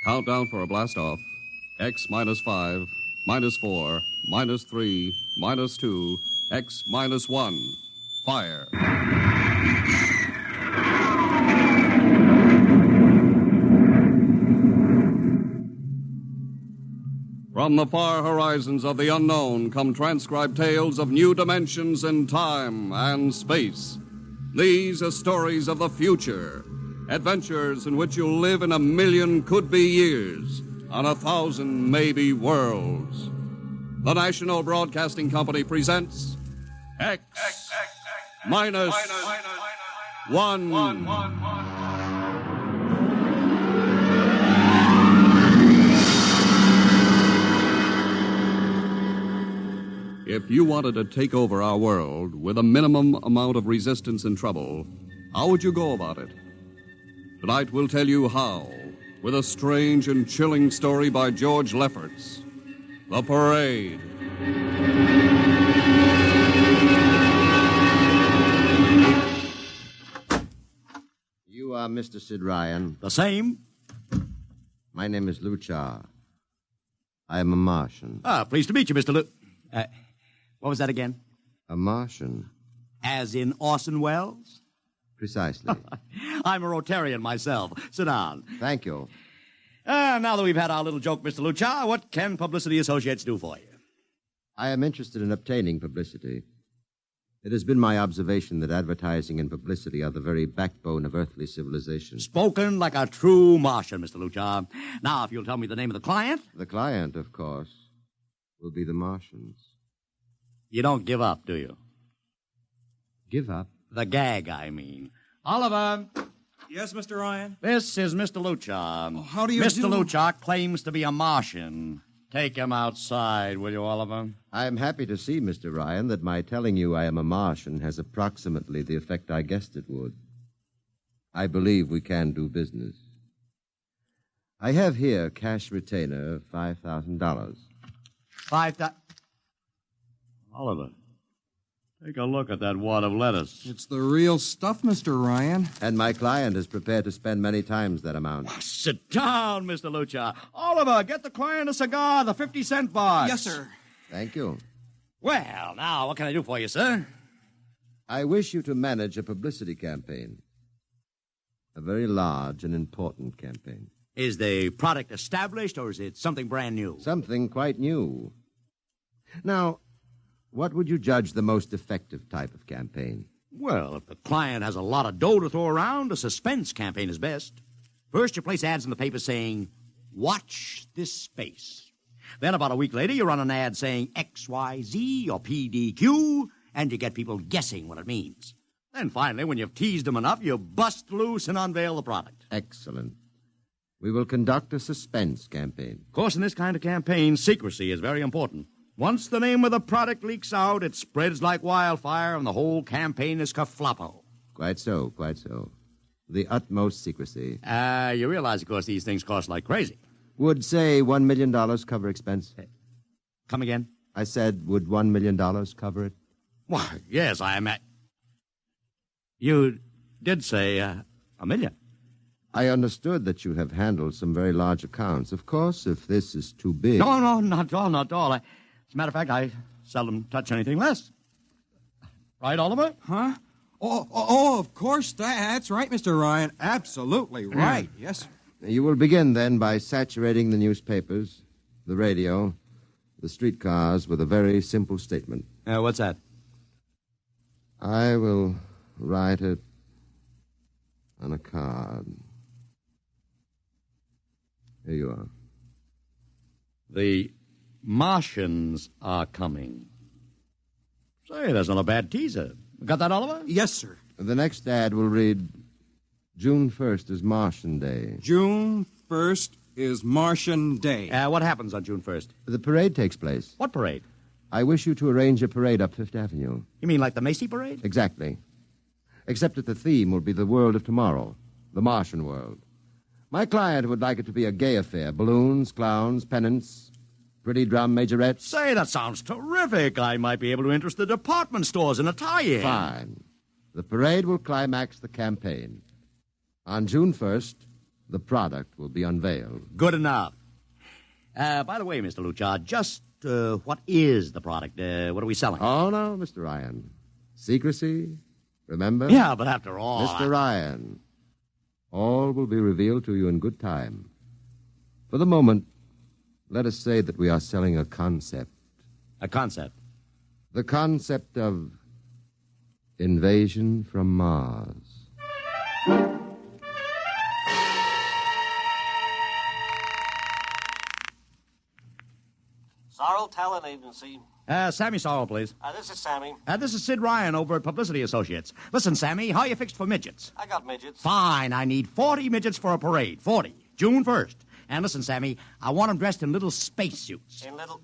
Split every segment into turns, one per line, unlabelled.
Countdown for a blast-off. X minus 5, minus 4, minus 3, minus 2, X minus 1. Fire. From the far horizons of the unknown come transcribed tales of new dimensions in time and space. These are stories of the future, adventures in which you'll live in 1,000,000 could-be years on 1,000 maybe worlds. The National Broadcasting Company presents X minus 1. If you wanted to take over our world with a minimum amount of resistance and trouble, how would you go about it? Tonight we'll tell you how, with a strange and chilling story by George Lefferts. The Parade.
You are Mr. Sid Ryan.
The same.
My name is Luchar. I am a Martian.
Pleased to meet you, Mr. What was that again?
A Martian?
As in Orson Welles?
Precisely.
I'm a Rotarian myself. Sit down.
Thank you.
Now that we've had our little joke, Mr. Luchar, what can Publicity Associates do for you?
I am interested in obtaining publicity. It has been my observation that advertising and publicity are the very backbone of earthly civilization.
Spoken like a true Martian, Mr. Luchar. Now, if you'll tell me the name of the client.
The client, of course, will be the Martians.
You don't give up, do you?
Give up?
The gag, I mean. Oliver.
Yes, Mr. Ryan?
This is Mr. Luchar.
Oh, how do you
Mr.
do?
Luchar claims to be a Martian. Take him outside, will you, Oliver?
I am happy to see, Mr. Ryan, that my telling you I am a Martian has approximately the effect I guessed it would. I believe we can do business. I have here cash retainer of $5,000.
Oliver, take a look at that wad of lettuce.
It's the real stuff, Mr. Ryan.
And my client is prepared to spend many times that amount.
Sit down, Mr. Luchar. Oliver, get the client a cigar, the 50-cent box.
Yes, sir.
Thank you.
Well, now, what can I do for you, sir?
I wish you to manage a publicity campaign. A very large and important campaign.
Is the product established, or is it something brand new?
Something quite new. Now, what would you judge the most effective type of campaign?
Well, if the client has a lot of dough to throw around, a suspense campaign is best. First, you place ads in the paper saying, "Watch this space." Then, about a week later, you run an ad saying XYZ or PDQ, and you get people guessing what it means. Then, finally, when you've teased them enough, you bust loose and unveil the product.
Excellent. We will conduct a suspense campaign.
Of course, in this kind of campaign, secrecy is very important. Once the name of the product leaks out, it spreads like wildfire, and the whole campaign is kerfloppo.
Quite so, quite so. The utmost secrecy.
You realize, of course, these things cost like crazy.
Would, say, $1 million cover expense?
Come again?
I said, would $1 million cover it?
Why, yes, You did say $1 million.
I understood that you have handled some very large accounts. Of course, if this is too big...
No, not at all. As a matter of fact, I seldom touch anything less. Right, Oliver?
Huh? Oh, of course. That's right, Mr. Ryan. Absolutely right. Yes, sir.
You will begin, then, by saturating the newspapers, the radio, the streetcars with a very simple statement.
What's that?
I will write it on a card. Here you are.
The Martians are coming. Say, that's not a bad teaser. Got that, Oliver?
Yes, sir.
The next ad will read, June 1st is Martian Day.
June 1st is Martian Day.
What happens on June 1st?
The parade takes place.
What parade?
I wish you to arrange a parade up Fifth Avenue.
You mean like the Macy Parade?
Exactly. Except that the theme will be the world of tomorrow, the Martian world. My client would like it to be a gay affair. Balloons, clowns, pennants, pretty drum majorettes.
Say, that sounds terrific. I might be able to interest the department stores in a tie-in.
Fine. The parade will climax the campaign. On June 1st, the product will be unveiled.
Good enough. By the way, Mr. Luchar, just what is the product? What are we selling?
Oh, no, Mr. Ryan. Secrecy, remember?
Yeah, but after all...
Mr. Ryan, all will be revealed to you in good time. For the moment, let us say that we are selling a concept.
A concept?
The concept of invasion from Mars.
Sorrel Talent Agency.
Sammy Sorrell, please.
This is Sammy.
This is Sid Ryan over at Publicity Associates. Listen, Sammy, how you fixed for midgets?
I got midgets.
Fine, I need 40 midgets for a parade. 40. June 1st. And listen, Sammy, I want them dressed in little spacesuits.
In little...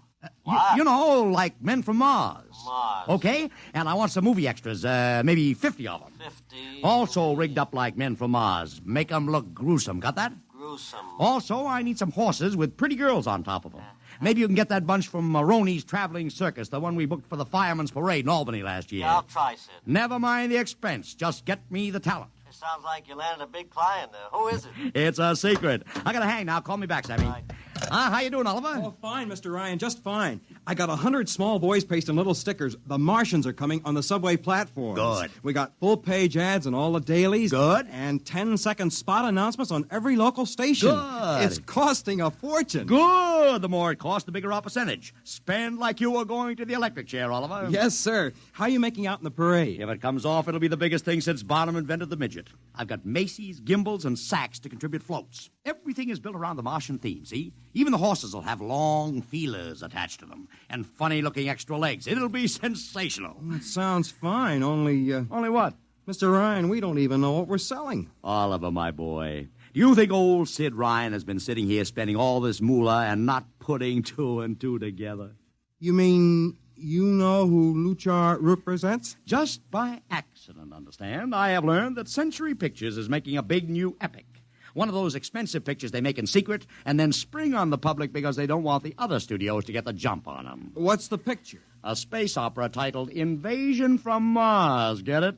You know, like men from Mars.
Mars.
Okay? And I want some movie extras, maybe 50 of them.
50.
Also rigged up like men from Mars. Make them look gruesome. Got that?
Gruesome.
Also, I need some horses with pretty girls on top of them. Maybe you can get that bunch from Maroney's Traveling Circus, the one we booked for the Fireman's Parade in Albany last year.
Yeah, I'll try, Sid.
Never mind the expense. Just get me the talent.
It sounds like you landed a big client there. Who is it?
It's a secret. I gotta hang now. Call me back, Sammy.
Right.
How you doing, Oliver?
Oh, fine, Mr. Ryan, just fine. I got 100 small boys pasting little stickers. The Martians are coming on the subway platforms.
Good.
We got full-page ads in all the dailies.
Good.
And 10-second spot announcements on every local station.
Good.
It's costing a fortune.
Good. The more it costs, the bigger our percentage. Spend like you were going to the electric chair, Oliver.
Yes, sir. How are you making out in the parade?
If it comes off, it'll be the biggest thing since Barnum invented the midget. I've got Macy's, Gimbals, and Saks to contribute floats. Everything is built around the Martian theme, see? Even the horses will have long feelers attached to them and funny-looking extra legs. It'll be sensational.
That sounds fine, only...
Only what?
Mr. Ryan, we don't even know what we're selling.
Oliver, my boy, do you think old Sid Ryan has been sitting here spending all this moolah and not putting two and two together?
You mean you know who Luchar represents?
Just by accident, understand? I have learned that Century Pictures is making a big new epic. One of those expensive pictures they make in secret and then spring on the public because they don't want the other studios to get the jump on them.
What's the picture?
A space opera titled Invasion from Mars, get it?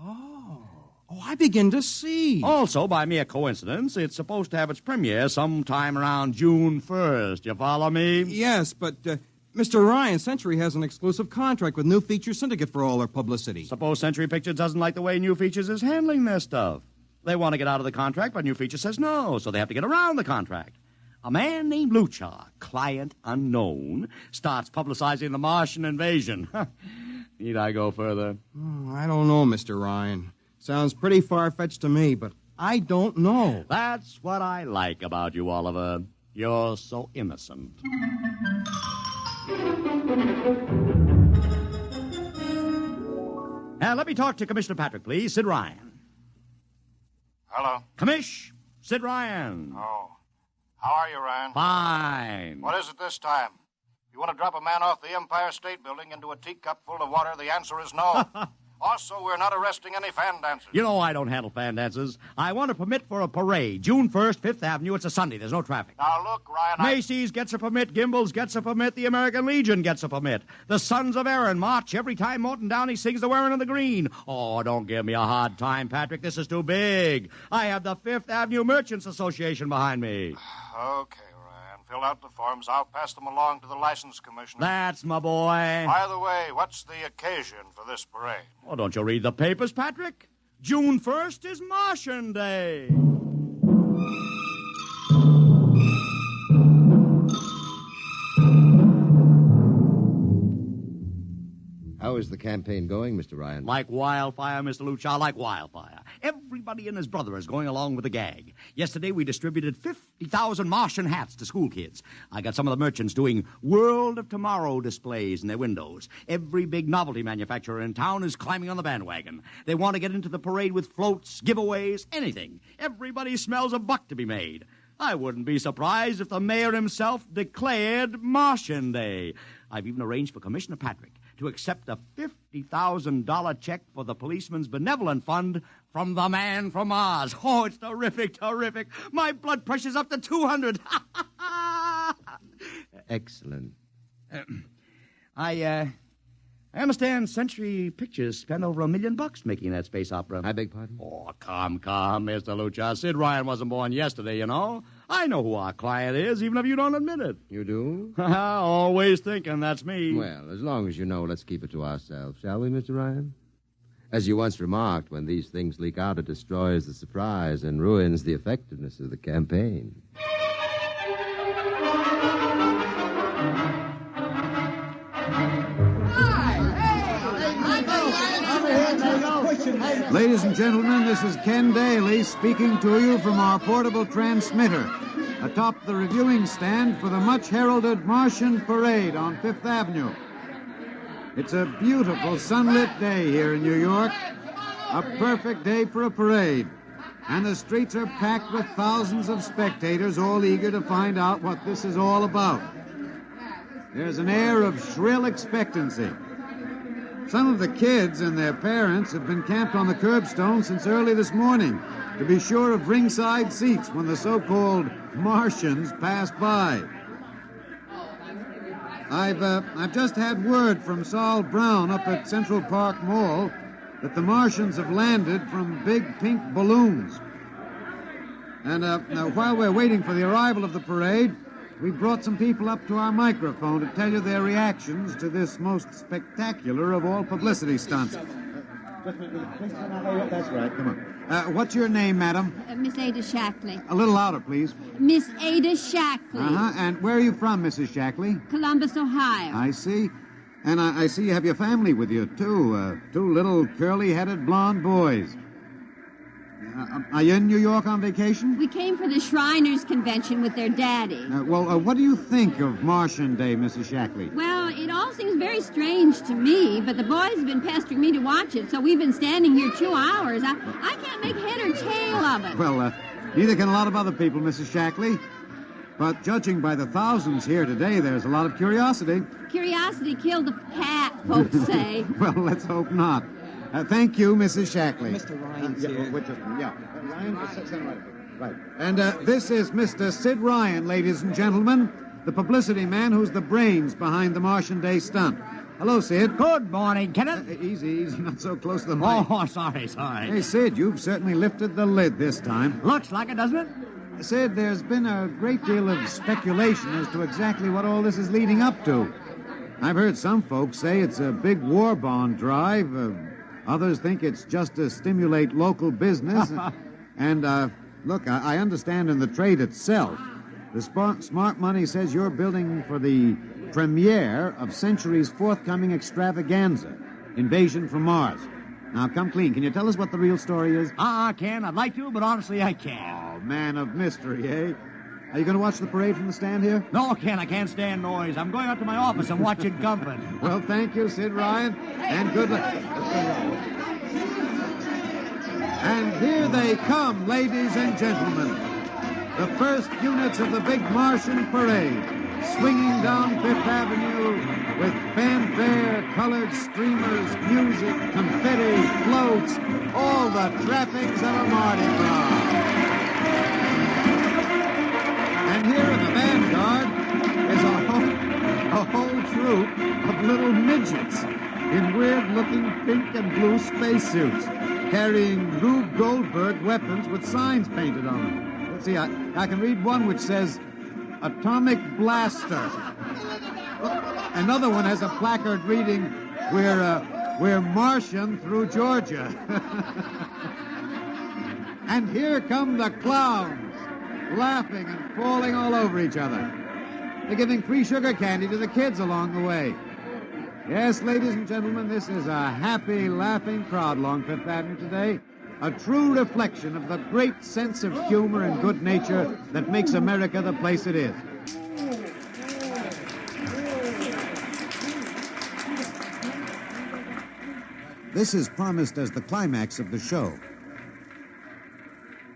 Oh, I begin to see.
Also, by mere coincidence, it's supposed to have its premiere sometime around June 1st. You follow me?
Yes, but, Mr. Ryan, Century has an exclusive contract with New Feature Syndicate for all their publicity.
Suppose Century Pictures doesn't like the way New Features is handling their stuff. They want to get out of the contract, but New Feature says no, so they have to get around the contract. A man named Luchar, client unknown, starts publicizing the Martian invasion. Need I go further?
I don't know, Mr. Ryan. Sounds pretty far-fetched to me, but I don't know.
That's what I like about you, Oliver. You're so innocent. Let me talk to Commissioner Patrick, please. Sid Ryan.
Hello.
Commish, Sid Ryan.
Oh. How are you, Ryan?
Fine.
What is it this time? You want to drop a man off the Empire State Building into a teacup full of water? The answer is no. Also, we're not arresting any fan dancers.
You know I don't handle fan dances. I want a permit for a parade. June 1st, 5th Avenue. It's a Sunday. There's no traffic.
Now, look, Ryan,
Macy's gets a permit. Gimbals gets a permit. The American Legion gets a permit. The Sons of Erin march every time Morton Downey sings the Wearing of the Green. Oh, don't give me a hard time, Patrick. This is too big. I have the 5th Avenue Merchants Association behind me.
Okay, Ryan. Fill out the forms. I'll pass them along to the license commissioner.
That's my boy.
By the way, what's the occasion for this parade?
Oh, don't you read the papers, Patrick? June 1st is Martian Day.
How is the campaign going, Mr. Ryan?
Like wildfire, Mr. Luchar, like wildfire. Everybody and his brother is going along with the gag. Yesterday, we distributed 50,000 Martian hats to school kids. I got some of the merchants doing World of Tomorrow displays in their windows. Every big novelty manufacturer in town is climbing on the bandwagon. They want to get into the parade with floats, giveaways, anything. Everybody smells a buck to be made. I wouldn't be surprised if the mayor himself declared Martian Day. I've even arranged for Commissioner Patrick to accept a $50,000 check for the Policeman's Benevolent Fund from the man from Mars. Oh, it's terrific, terrific. My blood pressure's up to 200.
Excellent.
I I understand Century Pictures spent over $1 million making that space opera.
I beg pardon?
Oh, come, Mr. Lucha. Sid Ryan wasn't born yesterday, you know. I know who our client is, even if you don't admit it.
You do?
Always thinking that's me.
Well, as long as you know, let's keep it to ourselves, shall we, Mr. Ryan? As you once remarked, when these things leak out, it destroys the surprise and ruins the effectiveness of the campaign.
Ladies and gentlemen, this is Ken Daly speaking to you from our portable transmitter atop the reviewing stand for the much-heralded Martian Parade on Fifth Avenue. It's a beautiful sunlit day here in New York, a perfect day for a parade, and the streets are packed with thousands of spectators all eager to find out what this is all about. There's an air of shrill expectancy. Some of the kids and their parents have been camped on the curbstone since early this morning to be sure of ringside seats when the so-called Martians pass by. I've just had word from Saul Brown up at Central Park Mall that the Martians have landed from big pink balloons. And now, while we're waiting for the arrival of the parade, we brought some people up to our microphone to tell you their reactions to this most spectacular of all publicity stunts. That's right, come on. What's your name, madam?
Miss Ada Shackley.
A little louder, please.
Miss Ada Shackley.
Uh-huh, and where are you from, Mrs. Shackley?
Columbus, Ohio.
I see. And I see you have your family with you, too. Two little curly-headed blonde boys. Are you in New York on vacation?
We came for the Shriners Convention with their daddy.
What do you think of Martian Day, Mrs. Shackley?
Well, it all seems very strange to me, but the boys have been pestering me to watch it, so we've been standing here 2 hours. I can't make head or tail of it.
Well, neither can a lot of other people, Mrs. Shackley. But judging by the thousands here today, there's a lot of curiosity.
Curiosity killed the cat, folks say.
Well, let's hope not. Thank you, Mrs. Shackley.
Mr. Ryan's here.
Ryan, right. And this is Mr. Sid Ryan, ladies and gentlemen, the publicity man who's the brains behind the Martian Day stunt. Hello, Sid.
Good morning, Kenneth.
Easy, not so close to the mic.
Oh, sorry.
Hey, Sid, you've certainly lifted the lid this time.
Looks like it, doesn't it?
Sid, there's been a great deal of speculation as to exactly what all this is leading up to. I've heard some folks say it's a big war bond drive. Others think it's just to stimulate local business. And, look, I understand in the trade itself, the smart money says you're building for the premiere of Century's forthcoming extravaganza, Invasion from Mars. Now, come clean. Can you tell us what the real story is?
Ken, I'd like to, but honestly, I can't.
Oh, man of mystery, eh? Are you going to watch the parade from the stand here?
No, Ken, I can't stand noise. I'm going up to my office and watching company.
Well, thank you, Sid Ryan, and good luck. And here they come, ladies and gentlemen. The first units of the big Martian parade, swinging down Fifth Avenue with fanfare, colored streamers, music, confetti, floats, all the trappings of a Mardi Gras. And here in the vanguard is a whole troop of little midgets in weird-looking pink and blue spacesuits, carrying Rube Goldberg weapons with signs painted on them. Let's see, I can read one which says, Atomic Blaster. Another one has a placard reading, We're Martian through Georgia. And here come the clowns, laughing and falling all over each other. They're giving free sugar candy to the kids along the way. Yes, ladies and gentlemen, this is a happy, laughing crowd along Fifth Avenue today. A true reflection of the great sense of humor and good nature that makes America the place it is. This is promised as the climax of the show.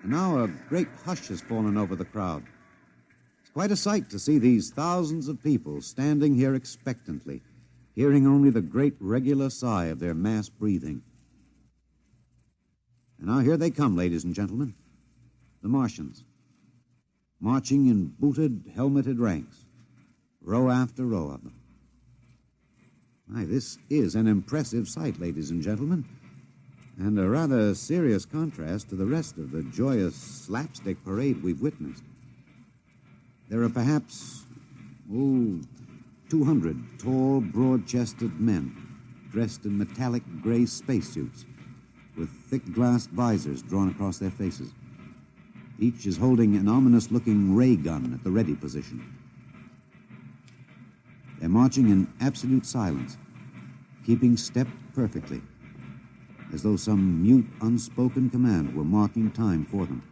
And now a great hush has fallen over the crowd. It's quite a sight to see these thousands of people standing here expectantly, hearing only the great regular sigh of their mass breathing. And now here they come, ladies and gentlemen, the Martians, marching in booted, helmeted ranks, row after row of them. My, this is an impressive sight, ladies and gentlemen, and a rather serious contrast to the rest of the joyous slapstick parade we've witnessed. There are perhaps, 200 tall, broad-chested men dressed in metallic gray spacesuits with thick glass visors drawn across their faces. Each is holding an ominous-looking ray gun at the ready position. They're marching in absolute silence, keeping step perfectly, as though some mute, unspoken command were marking time for them.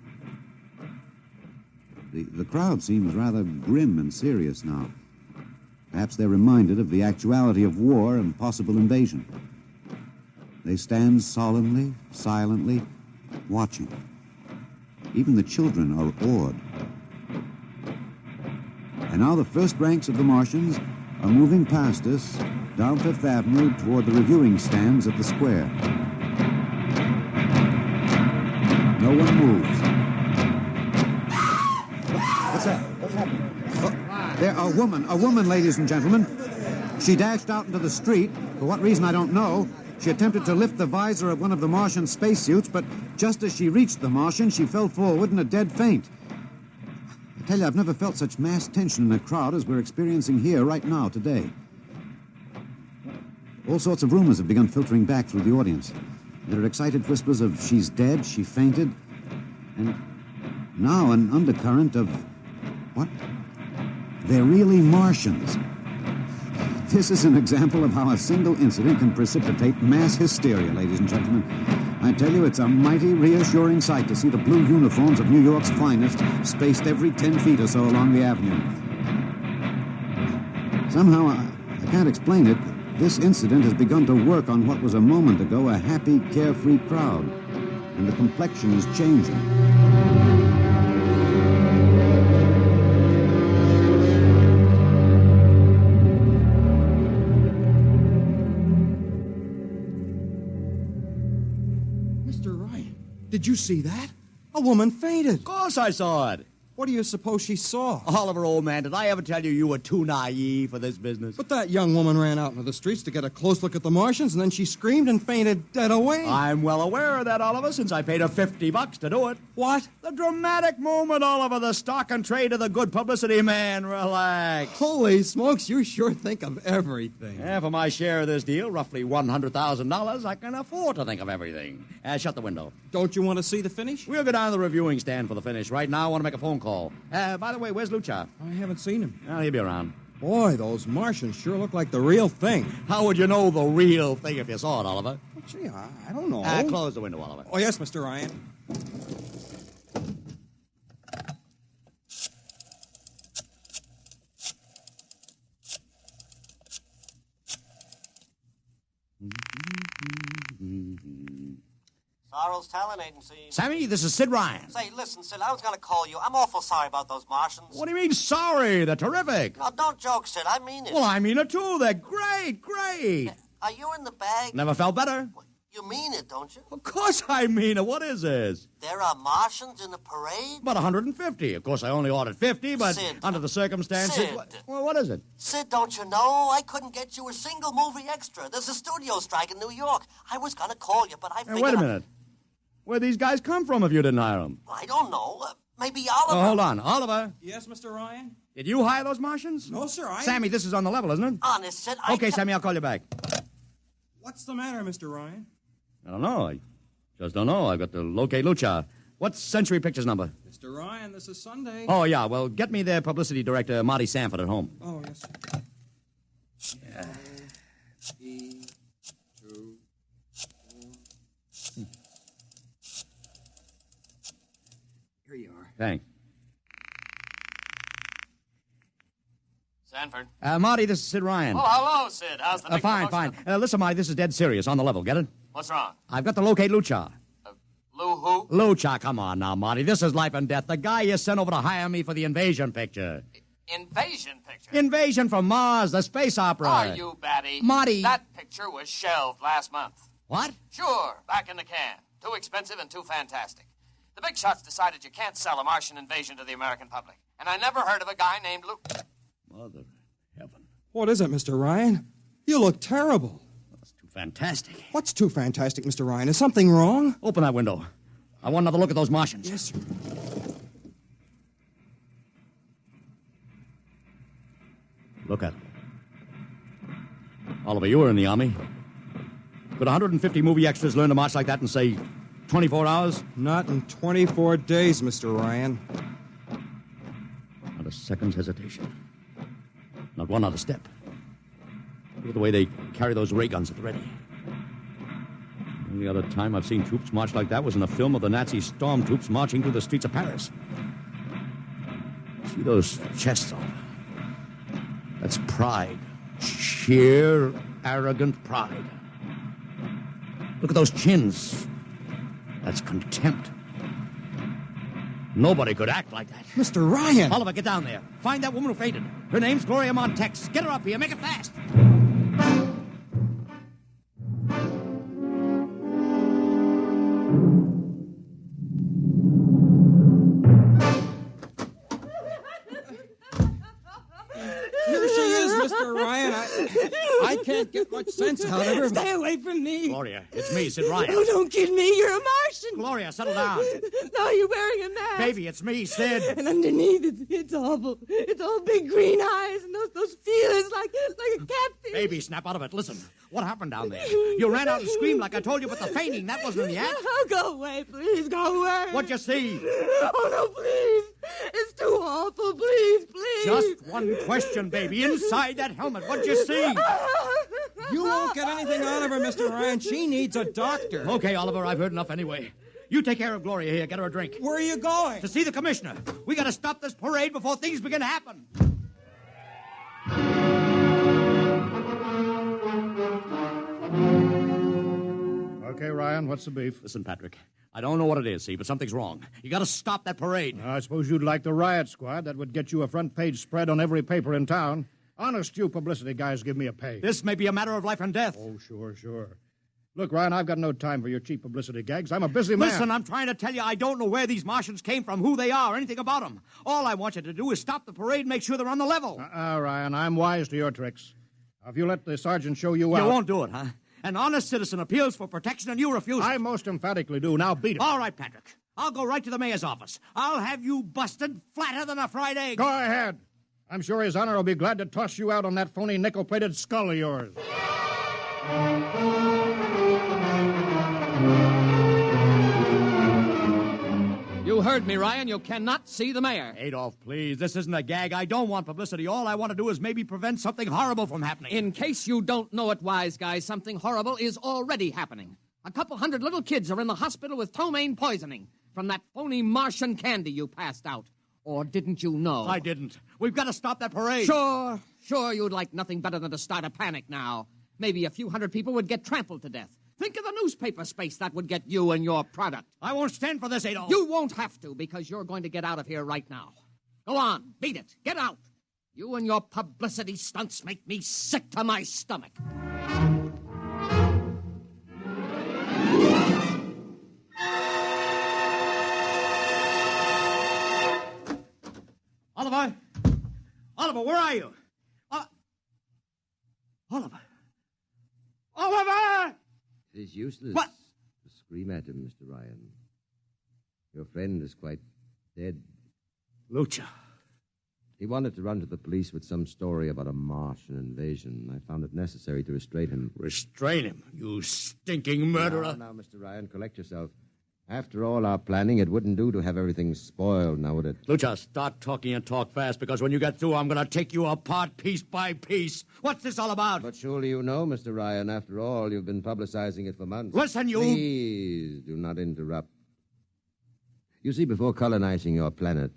The crowd seems rather grim and serious now. Perhaps they're reminded of the actuality of war and possible invasion. They stand solemnly, silently, watching. Even the children are awed. And now the first ranks of the Martians are moving past us down Fifth Avenue toward the reviewing stands at the square. No one moves. What's that? What's happening? Oh, there, a woman, ladies and gentlemen. She dashed out into the street. For what reason, I don't know. She attempted to lift the visor of one of the Martian spacesuits, but just as she reached the Martian, she fell forward in a dead faint. I tell you, I've never felt such mass tension in a crowd as we're experiencing here right now, today. All sorts of rumors have begun filtering back through the audience. There are excited whispers of she's dead, she fainted, and now an undercurrent of, what? They're really Martians. This is an example of how a single incident can precipitate mass hysteria, ladies and gentlemen. I tell you, it's a mighty reassuring sight to see the blue uniforms of New York's finest spaced every 10 feet or so along the avenue. Somehow, I can't explain it, this incident has begun to work on what was a moment ago a happy, carefree crowd, and the complexion is changing.
Did you see that? A woman fainted.
Of course I saw it.
What do you suppose she saw?
Oliver, old man, did I ever tell you you were too naive for this business?
But that young woman ran out into the streets to get a close look at the Martians, and then she screamed and fainted dead away.
I'm well aware of that, Oliver, since I paid her $50 to do it.
What?
The dramatic moment, Oliver, the stock and trade of the good publicity. Man, relax.
Holy smokes, you sure think of everything.
Yeah, for my share of this deal, roughly $100,000, I can afford to think of everything. Shut the window.
Don't you want to see the finish?
We'll go down to the reviewing stand for the finish. Right now, I want to make a phone call. By the way, where's Lucha?
I haven't seen him.
Well, he'll be around.
Boy, those Martians sure look like the real thing.
How would you know the real thing if you saw it, Oliver?
Well, gee, I don't know.
Close the window, Oliver.
Oh, yes, Mr. Ryan.
Sorrel's Talent Agency.
Sammy, this is Sid Ryan.
Say, listen, Sid, I was going to call you. I'm awful sorry about those Martians.
What do you mean, sorry? They're terrific.
No, don't joke, Sid. I mean it.
Well, I mean it, too. They're great, great.
Are you in the bag?
Never felt better.
You mean it, don't you?
Of course I mean it. What is this?
There are Martians in the parade?
About 150. Of course, I only ordered 50, but
Sid,
under the circumstances...
Sid.
Well, what is it?
Sid, don't you know? I couldn't get you a single movie extra. There's a studio strike in New York. I was going to call you, but I figured...
Hey, wait a minute. Where'd these guys come from if you didn't hire them?
I don't know. Maybe Oliver...
Oh, hold on. Oliver?
Yes, Mr. Ryan?
Did you hire those Martians?
No, sir,
Sammy, this is on the level, isn't it?
Honest, Sid,
Okay, Sammy, I'll call you back.
What's the matter, Mr. Ryan?
I don't know. I just don't know. I've got to locate Lucha. What's Century Pictures number?
Mr. Ryan, this is Sunday.
Oh, yeah. Well, get me their publicity director, Marty Sanford, at home.
Oh, yes, sir.
Yeah.
Here you are.
Thanks.
Sanford.
Marty, this is Sid Ryan.
Oh, hello, Sid. How's the big
Fine,
promotion?
fine. Listen, Marty, this is dead serious. On the level. Get it?
What's wrong?
I've got to locate Lucha.
Lou who?
Lucha, come on now, Marty. This is life and death. The guy you sent over to hire me for the invasion picture.
Invasion picture?
Invasion from Mars, the space opera.
Are you batty?
Marty.
That picture was shelved last month.
What?
Sure, back in the can. Too expensive and too fantastic. The big shots decided you can't sell a Martian invasion to the American public. And I never heard of a guy named Lou...
Mother heaven.
What is it, Mr. Ryan? You look terrible.
That's too fantastic.
What's too fantastic, Mr. Ryan? Is something wrong?
Open that window. I want another look at those Martians.
Yes, sir.
Look at them. Oliver, you were in the Army. Could 150 movie extras learn to march like that in, say, 24 hours?
Not in 24 days, Mr. Ryan.
Not a second's hesitation. Not one other step. Look at the way they carry those ray guns at the ready. The only other time I've seen troops march like that was in a film of the Nazi stormtroops marching through the streets of Paris. See those chests on them? That's pride. Sheer, arrogant pride. Look at those chins. That's contempt. Nobody could act like that.
Mr. Ryan!
Oliver, get down there. Find that woman who fainted. Her name's Gloria Montex. Get her up here. Make it fast.
Here she is, Mr. Ryan. I can't get much sense out of her.
Stay away from me.
Gloria, it's me, Sid Ryan.
Oh, don't kid me. You're a Martian.
Gloria, settle down.
No, you're wearing a mask.
Baby, it's me, Sid.
And underneath, it's awful. It's all big green eyes and those feelers like a catfish.
Baby, snap out of it. Listen, what happened down there? You ran out and screamed like I told you, but the fainting, that wasn't in the act.
Oh, go away, please. Go away.
What'd you see?
Oh, no, please. It's too awful. Please.
Just one question, baby. Inside that helmet, what'd you see?
You won't get anything out of her, Mr. Ryan. She needs a doctor.
Okay, Oliver, I've heard enough anyway. You take care of Gloria here. Get her a drink.
Where are you going?
To see the commissioner. We gotta stop this parade before things begin to happen.
Okay, Ryan, what's the beef?
Listen, Patrick, I don't know what it is, see, but something's wrong. You gotta stop that parade.
I suppose you'd like the riot squad. That would get you a front-page spread on every paper in town. Honest, you publicity guys give me a pay.
This may be a matter of life and death.
Oh, sure. Look, Ryan, I've got no time for your cheap publicity gags. I'm a busy man.
Listen, I'm trying to tell you I don't know where these Martians came from, who they are, anything about them. All I want you to do is stop the parade and make sure they're on the level.
Ryan, I'm wise to your tricks. Now, if you let the sergeant show you out...
You won't do it, huh? An honest citizen appeals for protection and you refuse it.
I most emphatically do. Now beat it.
All right, Patrick. I'll go right to the mayor's office. I'll have you busted flatter than a fried egg.
Go ahead. I'm sure His Honor will be glad to toss you out on that phony nickel-plated skull of yours.
You heard me, Ryan. You cannot see the mayor.
Adolf, please. This isn't a gag. I don't want publicity. All I want to do is maybe prevent something horrible from happening.
In case you don't know it, wise guy, something horrible is already happening. A couple hundred little kids are in the hospital with ptomaine poisoning from that phony Martian candy you passed out. Or didn't you know?
I didn't. We've got to stop that parade.
Sure, you'd like nothing better than to start a panic now. Maybe a few hundred people would get trampled to death. Think of the newspaper space that would get you and your product.
I won't stand for this, Adolf.
You won't have to, because you're going to get out of here right now. Go on, beat it. Get out. You and your publicity stunts make me sick to my stomach.
Oliver, where are you? Oliver!
It is useless
What?
to scream at him, Mr. Ryan. Your friend is quite dead.
Lucha.
He wanted to run to the police with some story about a Martian invasion. I found it necessary to restrain him.
Restrain him, you stinking murderer.
Now, Mr. Ryan, collect yourself. After all our planning, it wouldn't do to have everything spoiled, now would it?
Lucha, start talking and talk fast, because when you get through, I'm going to take you apart piece by piece. What's this all about?
But surely you know, Mr. Ryan. After all, you've been publicizing it for months.
Listen, you...
Please, do not interrupt. You see, before colonizing your planet,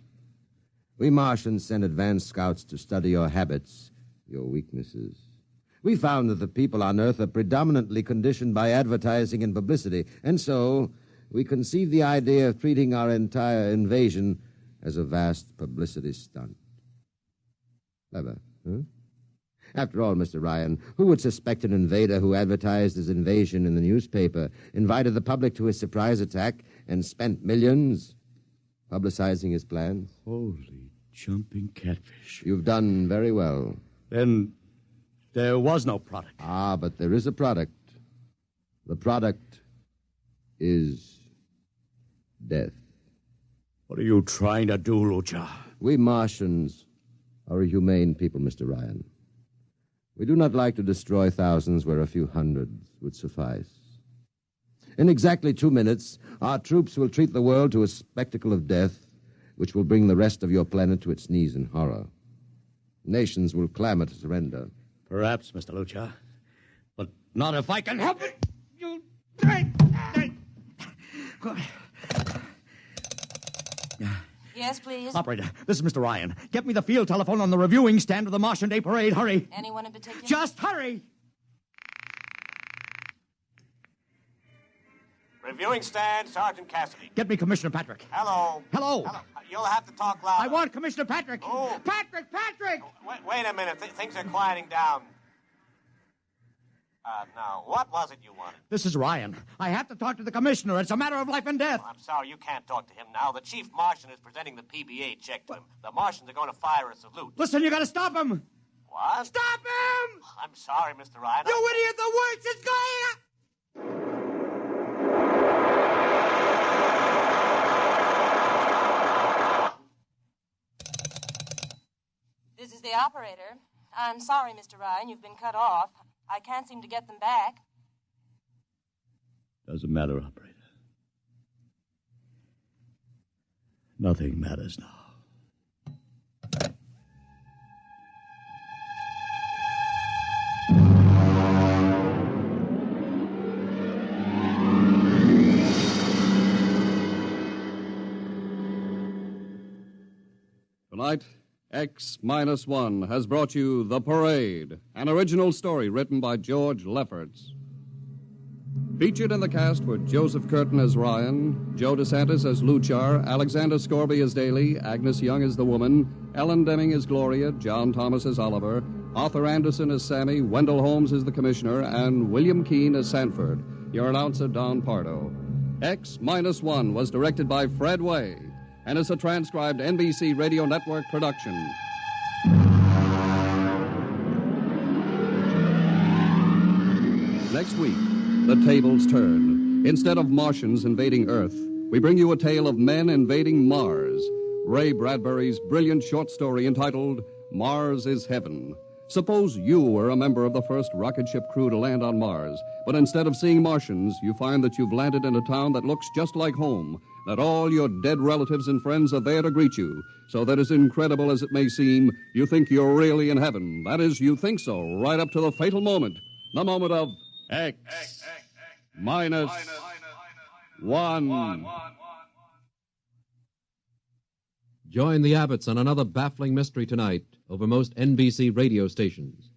we Martians sent advanced scouts to study your habits, your weaknesses. We found that the people on Earth are predominantly conditioned by advertising and publicity, and so we conceived the idea of treating our entire invasion as a vast publicity stunt. Clever, huh? After all, Mr. Ryan, who would suspect an invader who advertised his invasion in the newspaper, invited the public to his surprise attack, and spent millions publicizing his plans?
Holy jumping catfish.
You've done very well.
Then There was no product.
Ah, but there is a product. The product is death.
What are you trying to do, Lucha?
We Martians are a humane people, Mr. Ryan. We do not like to destroy thousands where a few hundreds would suffice. In exactly 2 minutes, our troops will treat the world to a spectacle of death, which will bring the rest of your planet to its knees in horror. Nations will clamor to surrender.
Perhaps, Mr. Lucha, but not if I can help it. You...
Yes, please.
Operator, this is Mr. Ryan. Get me the field telephone on the reviewing stand of the Martian Day Parade. Hurry.
Anyone in particular?
Just hurry.
Reviewing stand, Sergeant Cassidy.
Get me Commissioner Patrick.
Hello.
Hello.
Hello. You'll have to talk louder.
I want Commissioner Patrick.
Oh.
Patrick!
Wait a minute. Things are quieting down. Now, what was it you wanted?
This is Ryan. I have to talk to the commissioner. It's a matter of life and death.
I'm sorry, you can't talk to him now. The chief Martian is presenting the PBA check to him. The Martians are going to fire a salute.
Listen, you got to stop him.
What?
Stop him!
I'm sorry, Mr. Ryan.
You idiot! The works is going...
This is the operator. I'm sorry, Mr. Ryan, you've been cut off. I can't seem to get them back.
Doesn't matter, operator. Nothing matters now.
Tonight, X-1 has brought you The Parade, an original story written by George Lefferts. Featured in the cast were Joseph Curtin as Ryan, Joe DeSantis as Luchar, Alexander Scorby as Daly, Agnes Young as the woman, Ellen Deming as Gloria, John Thomas as Oliver, Arthur Anderson as Sammy, Wendell Holmes as the Commissioner, and William Keane as Sanford. Your announcer, Don Pardo. X-1 was directed by Fred Way and is a transcribed NBC Radio Network production. Next week, the tables turn. Instead of Martians invading Earth, we bring you a tale of men invading Mars. Ray Bradbury's brilliant short story entitled Mars is Heaven. Suppose you were a member of the first rocket ship crew to land on Mars, but instead of seeing Martians, you find that you've landed in a town that looks just like home, that all your dead relatives and friends are there to greet you, so that as incredible as it may seem, you think you're really in heaven. That is, you think so, right up to the fatal moment, the moment of X-1.
Join the Abbotts on another baffling mystery tonight over most NBC radio stations.